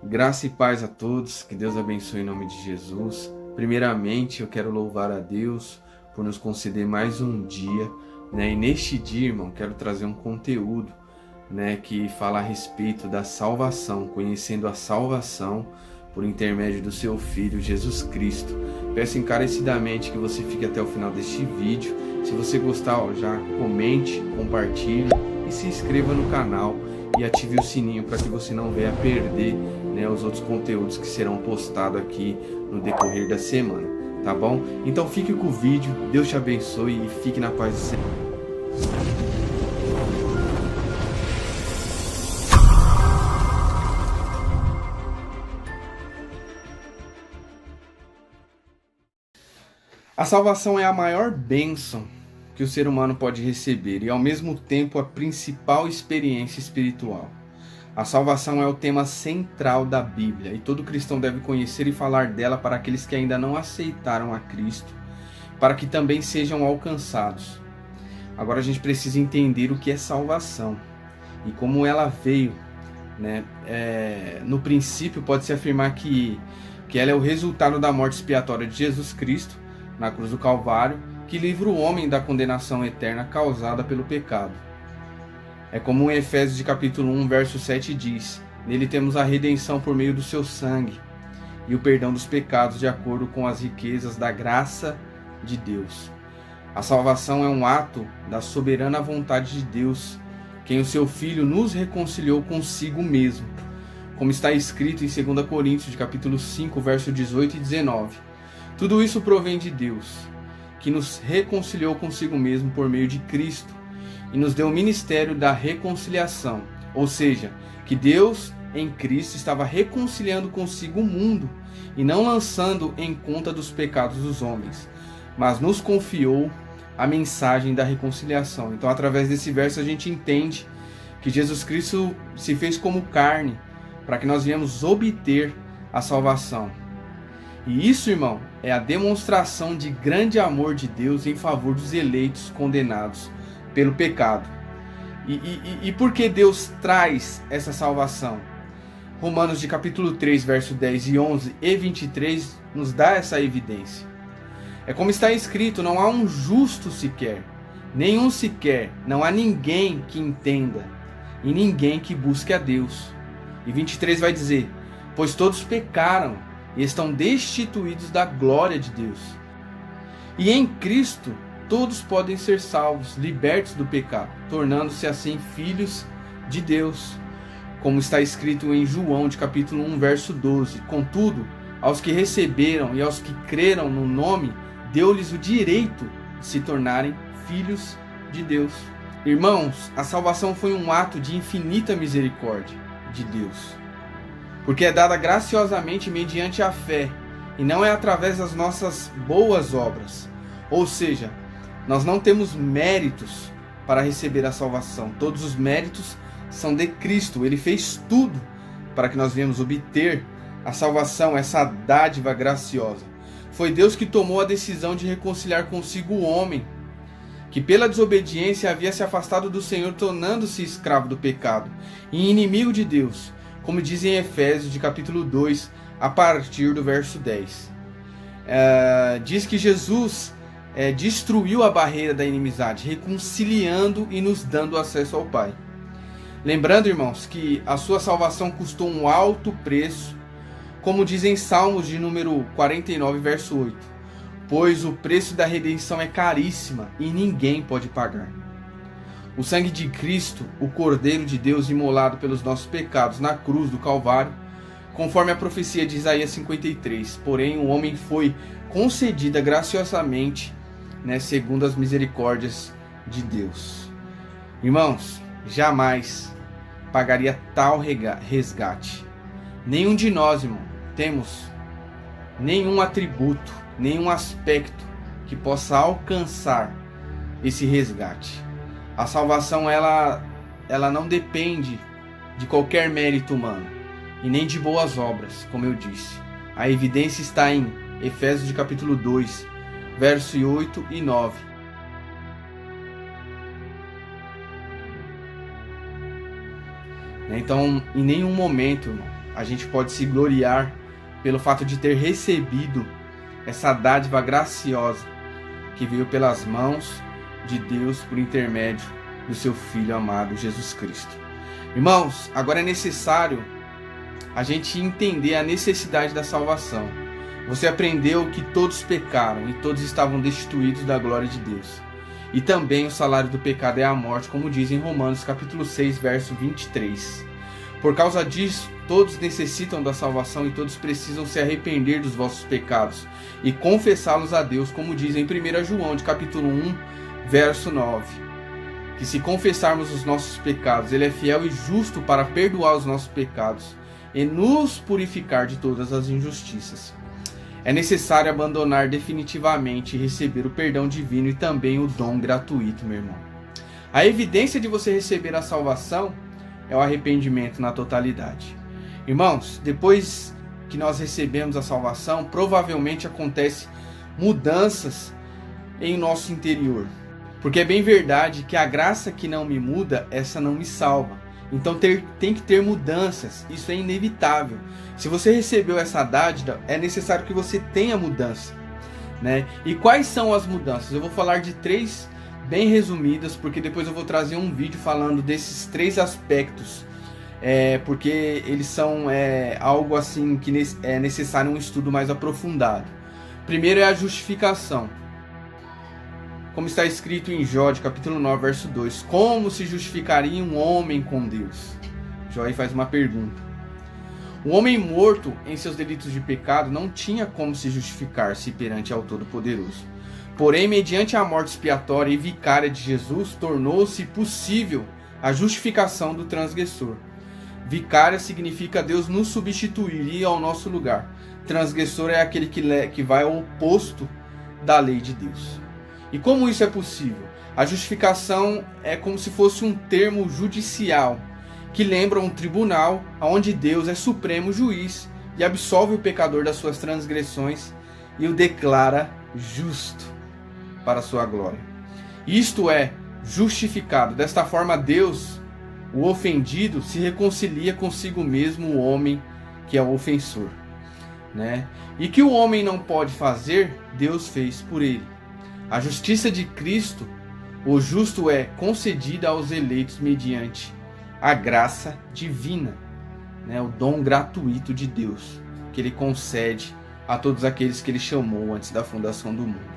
Graça e paz a todos, que Deus abençoe em nome de Jesus. Primeiramente, eu quero louvar a Deus por nos conceder mais um dia, E neste dia, irmão, quero trazer um conteúdo, que fala a respeito da salvação, conhecendo a salvação por intermédio do seu Filho, Jesus Cristo. Peço encarecidamente que você fique até o final deste vídeo. Se você gostar, já comente, compartilhe e se inscreva no canal e ative o sininho para que você não venha perder os outros conteúdos que serão postados aqui no decorrer da semana, tá bom? Então fique com o vídeo, Deus te abençoe e fique na paz do Senhor. A salvação é a maior bênção que o ser humano pode receber e ao mesmo tempo a principal experiência espiritual. A salvação é o tema central da Bíblia e todo cristão deve conhecer e falar dela para aqueles que ainda não aceitaram a Cristo, para que também sejam alcançados. Agora a gente precisa entender o que é salvação e como ela veio. No princípio pode-se afirmar que ela é o resultado da morte expiatória de Jesus Cristo na cruz do Calvário, que livra o homem da condenação eterna causada pelo pecado. É como em Efésios de capítulo 1, verso 7 diz: nele temos a redenção por meio do seu sangue e o perdão dos pecados de acordo com as riquezas da graça de Deus. A salvação é um ato da soberana vontade de Deus, quem o seu Filho nos reconciliou consigo mesmo, como está escrito em 2 Coríntios de capítulo 5, verso 18 e 19. Tudo isso provém de Deus, que nos reconciliou consigo mesmo por meio de Cristo, e nos deu o ministério da reconciliação, ou seja, que Deus em Cristo estava reconciliando consigo o mundo e não lançando em conta dos pecados dos homens, mas nos confiou a mensagem da reconciliação. Então, através desse verso a gente entende que Jesus Cristo se fez como carne para que nós viemos obter a salvação. E isso, irmão, é a demonstração de grande amor de Deus em favor dos eleitos condenados pelo pecado. E por que Deus traz essa salvação? Romanos de capítulo 3, verso 10 e 11 e 23 nos dá essa evidência. É como está escrito: não há um justo sequer, nenhum sequer, não há ninguém que entenda e ninguém que busque a Deus. E 23 vai dizer: pois todos pecaram e estão destituídos da glória de Deus. E em Cristo todos podem ser salvos, libertos do pecado, tornando-se assim filhos de Deus, como está escrito em João de capítulo 1, verso 12. Contudo, aos que receberam e aos que creram no nome, deu-lhes o direito de se tornarem filhos de Deus. Irmãos, a salvação foi um ato de infinita misericórdia de Deus, porque é dada graciosamente mediante a fé, e não é através das nossas boas obras. Ou seja, nós não temos méritos para receber a salvação. Todos os méritos são de Cristo. Ele fez tudo para que nós venhamos obter a salvação, essa dádiva graciosa. Foi Deus que tomou a decisão de reconciliar consigo o homem, que pela desobediência havia se afastado do Senhor, tornando-se escravo do pecado e inimigo de Deus, como diz em Efésios de capítulo 2, a partir do verso 10. Diz que Jesus destruiu a barreira da inimizade, reconciliando e nos dando acesso ao Pai. Lembrando, irmãos, que a sua salvação custou um alto preço, como diz em Salmos de número 49, verso 8. Pois o preço da redenção é caríssima e ninguém pode pagar. O sangue de Cristo, o Cordeiro de Deus imolado pelos nossos pecados na cruz do Calvário, conforme a profecia de Isaías 53. Porém, o homem foi concedida graciosamente, segundo as misericórdias de Deus. Irmãos, jamais pagaria tal resgate. Nenhum de nós, irmão, temos nenhum atributo, nenhum aspecto que possa alcançar esse resgate. A salvação, ela não depende de qualquer mérito humano e nem de boas obras, como eu disse. A evidência está em Efésios de capítulo 2, verso 8 e 9. Então, em nenhum momento, irmão, a gente pode se gloriar pelo fato de ter recebido essa dádiva graciosa que veio pelas mãos de Deus por intermédio do seu Filho amado Jesus Cristo. Irmãos, agora é necessário a gente entender a necessidade da salvação. Você aprendeu que todos pecaram e todos estavam destituídos da glória de Deus. E também o salário do pecado é a morte, como diz em Romanos capítulo 6, verso 23. Por causa disso, todos necessitam da salvação e todos precisam se arrepender dos vossos pecados e confessá-los a Deus, como diz em 1 João de capítulo 1, verso 9. Que se confessarmos os nossos pecados, Ele é fiel e justo para perdoar os nossos pecados e nos purificar de todas as injustiças. É necessário abandonar definitivamente e receber o perdão divino e também o dom gratuito, meu irmão. A evidência de você receber a salvação é o arrependimento na totalidade. Irmãos, depois que nós recebemos a salvação, provavelmente acontecem mudanças em nosso interior. Porque é bem verdade que a graça que não me muda, essa não me salva. Então tem que ter mudanças, isso é inevitável. Se você recebeu essa dádiva, é necessário que você tenha mudança, né? E quais são as mudanças? Eu vou falar de 3 bem resumidas, porque depois eu vou trazer um vídeo falando desses 3 aspectos, porque eles são algo assim que é necessário um estudo mais aprofundado. Primeiro é a justificação. Como está escrito em Jó, de capítulo 9, verso 2. Como se justificaria um homem com Deus? Jó aí faz uma pergunta. O homem morto em seus delitos de pecado não tinha como se justificar-se perante ao Todo-Poderoso. Porém, mediante a morte expiatória e vicária de Jesus, tornou-se possível a justificação do transgressor. Vicária significa Deus nos substituir ao nosso lugar. Transgressor é aquele que vai ao oposto da lei de Deus. E como isso é possível? A justificação é como se fosse um termo judicial, que lembra um tribunal onde Deus é supremo juiz e absolve o pecador das suas transgressões e o declara justo para a sua glória. Isto é, justificado. Desta forma, Deus, o ofendido, se reconcilia consigo mesmo, o homem que é o ofensor, né? E que o homem não pode fazer, Deus fez por ele. A justiça de Cristo, o justo, é concedida aos eleitos mediante a graça divina, né? O dom gratuito de Deus, que Ele concede a todos aqueles que Ele chamou antes da fundação do mundo.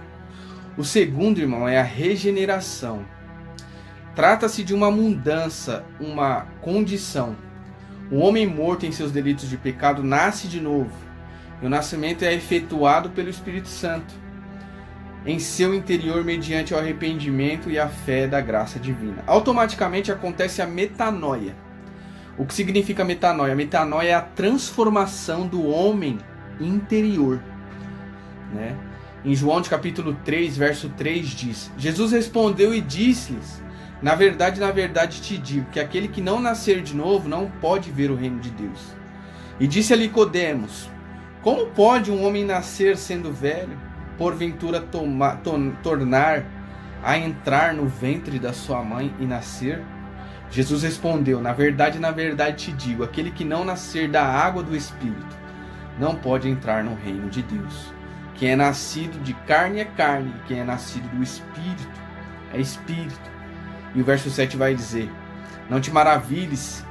O segundo, irmão, é a regeneração. Trata-se de uma mudança, uma condição. O homem morto em seus delitos de pecado nasce de novo, e o nascimento é efetuado pelo Espírito Santo em seu interior mediante o arrependimento e a fé da graça divina. Automaticamente acontece a metanoia. O que significa metanoia? Metanoia é a transformação do homem interior, né? Em João de capítulo 3, verso 3 diz: Jesus respondeu e disse-lhes: na verdade te digo, que aquele que não nascer de novo não pode ver o reino de Deus. E disse a Nicodemos: como pode um homem nascer sendo velho? Porventura tornar a entrar no ventre da sua mãe e nascer? Jesus respondeu: na verdade te digo, aquele que não nascer da água do Espírito não pode entrar no reino de Deus. Quem é nascido de carne é carne, quem é nascido do Espírito é Espírito. E o verso 7 vai dizer: não te maravilhes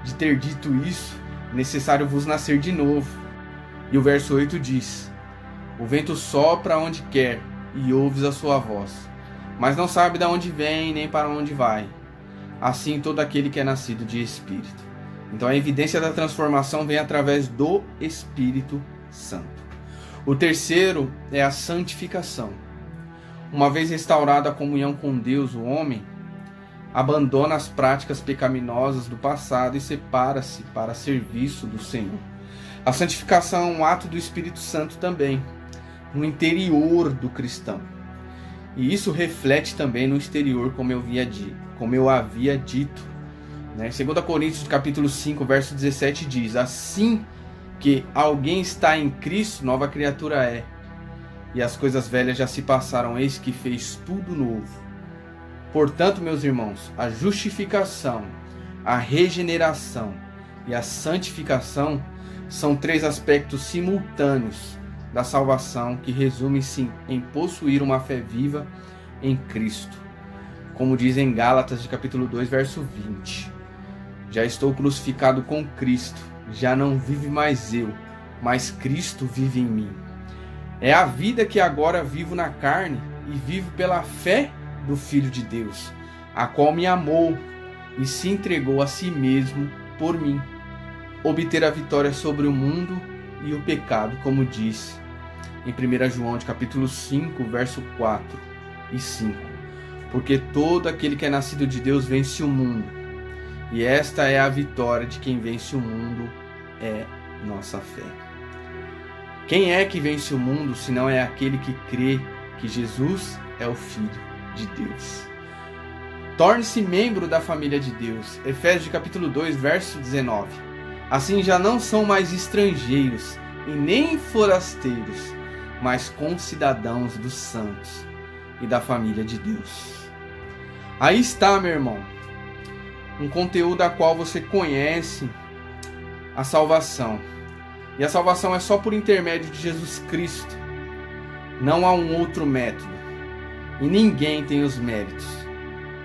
de ter dito isso, necessário vos nascer de novo. E o verso 8 diz: o vento sopra onde quer e ouves a sua voz, mas não sabe de onde vem nem para onde vai. Assim todo aquele que é nascido de Espírito. Então a evidência da transformação vem através do Espírito Santo. O terceiro é a santificação. Uma vez restaurada a comunhão com Deus, o homem abandona as práticas pecaminosas do passado e separa-se para serviço do Senhor. A santificação é um ato do Espírito Santo também, no interior do cristão. E isso reflete também no exterior, como eu havia dito. Né? 2 Coríntios capítulo 5, verso 17 diz: assim que alguém está em Cristo, nova criatura é. E as coisas velhas já se passaram, eis que fez tudo novo. Portanto, meus irmãos, a justificação, a regeneração e a santificação São três aspectos simultâneos da salvação que resumem-se em possuir uma fé viva em Cristo. Como diz em Gálatas, de capítulo 2, verso 20. Já estou crucificado com Cristo, já não vive mais eu, mas Cristo vive em mim. É a vida que agora vivo na carne e vivo pela fé do Filho de Deus, a qual me amou e se entregou a si mesmo por mim. Obter a vitória sobre o mundo e o pecado, como disse em 1 João, de capítulo 5, verso 4 e 5. Porque todo aquele que é nascido de Deus vence o mundo. E esta é a vitória de quem vence o mundo, é nossa fé. Quem é que vence o mundo, se não é aquele que crê que Jesus é o Filho de Deus? Torne-se membro da família de Deus. Efésios, de capítulo 2, verso 19. Assim já não são mais estrangeiros e nem forasteiros, mas concidadãos dos santos e da família de Deus. Aí está, meu irmão, um conteúdo a qual você conhece a salvação. E a salvação é só por intermédio de Jesus Cristo. Não há um outro método. E ninguém tem os méritos.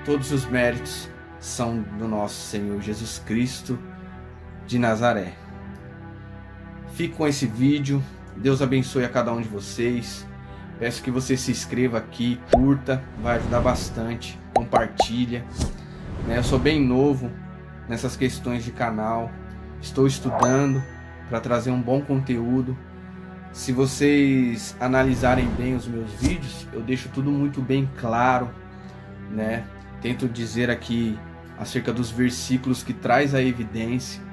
Todos os méritos são do nosso Senhor Jesus Cristo de Nazaré. Fique com esse vídeo. Deus abençoe a cada um de vocês. Peço que você se inscreva aqui, curta, vai ajudar bastante. Compartilha. Eu sou bem novo nessas questões de canal. Estou estudando para trazer um bom conteúdo. Se vocês analisarem bem os meus vídeos, eu deixo tudo muito bem claro, né? Tento dizer aqui acerca dos versículos que traz a evidência.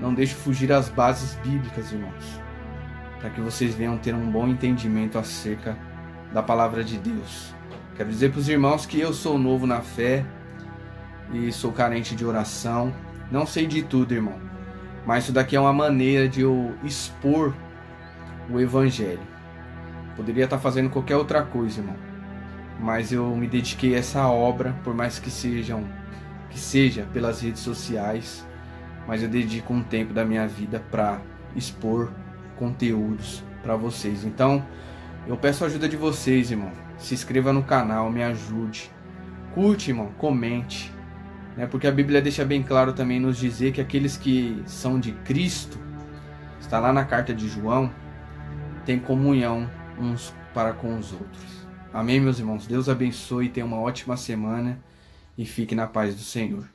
Não deixo fugir as bases bíblicas, irmãos, para que vocês venham ter um bom entendimento acerca da palavra de Deus. Quero dizer para os irmãos que eu sou novo na fé e sou carente de oração. Não sei de tudo, irmão, mas isso daqui é uma maneira de eu expor o Evangelho. Poderia estar fazendo qualquer outra coisa, irmão, mas eu me dediquei a essa obra, por mais que seja pelas redes sociais, mas eu dedico um tempo da minha vida para expor conteúdos para vocês. Então, eu peço a ajuda de vocês, irmão. Se inscreva no canal, me ajude. Curte, irmão, comente. Porque a Bíblia deixa bem claro também nos dizer que aqueles que são de Cristo, está lá na carta de João, tem comunhão uns para com os outros. Amém, meus irmãos? Deus abençoe, tenha uma ótima semana e fique na paz do Senhor.